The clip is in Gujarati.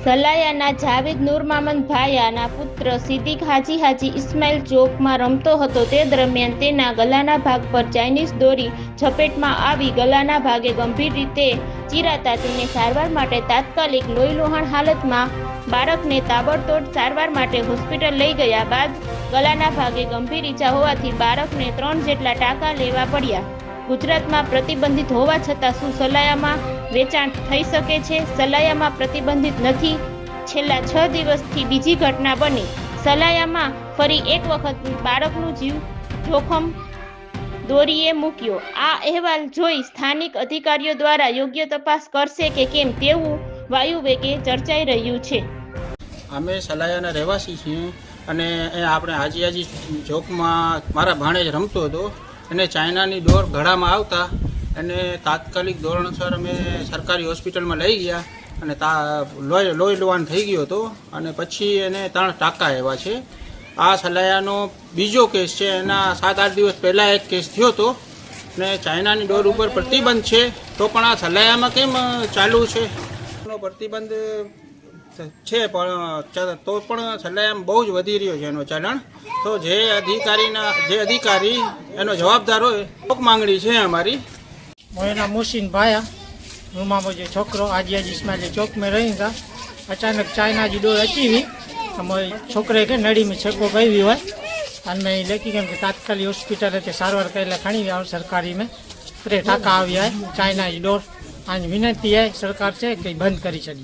સલાયાના જાવેદ નૂર મામદ ભાયાના પુત્ર સિદ્દીક હાજી ઇસ્માઇલ ચોકમાં રમતો હતો તે દરમિયાન તેના ગળાના ભાગ પર ચાઇનીઝ દોરી ઝપેટમાં આવી ગળાના ભાગે ગંભીર રીતે ચીરાતા તેને સારવાર માટે તાત્કાલિક લોહીલુહાણ હાલતમાં બાળકને તાબડતોડ સારવાર માટે હોસ્પિટલ લઈ ગયા બાદ ગળાના ભાગે ગંભીર ઈજા હોવાથી બાળકને 3 જેટલા ટાંકા લેવા પડ્યા। ગુજરાતમાં પ્રતિબંધિત હોવા છતાં શું સલાયામાં વેચાણ થઈ શકે છે? સલાયામાં પ્રતિબંધિત નથી। છેલ્લા 6 દિવસથી બીજી ઘટના બની। સલાયામાં ફરી એક વખત બાળકનું જીવ જોખમ દોરીએ મૂક્યો। આ અહેવાલ જોઈ સ્થાનિક અધિકારીઓ દ્વારા યોગ્ય તપાસ કરશે કે કેમ તેવું વાયુવેગે ચર્ચાઈ રહ્યું છે। અમે સલાયાના રહેવાસી છીએ અને આપણે હાજી ચોકમાં મારા ભાણેજ રમતો હતો અને ચાઇનાની દોર ગળામાં આવતા અને તાત્કાલિક ધોરણસર અમે સરકારી હોસ્પિટલમાં લઈ ગયા અને લોહી લુહાણ થઈ ગયો હતો અને પછી એને 3 ટાંકા આવ્યા છે। આ સલાયાનો બીજો કેસ છે। એના 7-8 દિવસ પહેલાં એક કેસ થયો હતો ને ચાઇનાની દોર ઉપર પ્રતિબંધ છે તો પણ આ સલાયામાં કેમ ચાલુ છે? એનો પ્રતિબંધ છે પણ તો પણ સલાયામાં બહુ જ વધી રહ્યો છે એનો ચલણ। તો જે અધિકારી એનો જવાબદાર હોય ચોક માંગણી છે અમારી। મોયના મોહसिन भाया रूमा मुझे छोकरो आज इस्माइल चौक में रही था। अचानक चाइना जी डोर अची हुई हमारे छोकरे के नड़ी में छको गई हुई है और मैं लेकी गई कि तात्कालिक हॉस्पिटल सारवार करेला खड़ी हुआ सरकारी में 3 टाँका आ चाइना जी डोर आज विनती है सरकार से कि बंद करी छड़ी।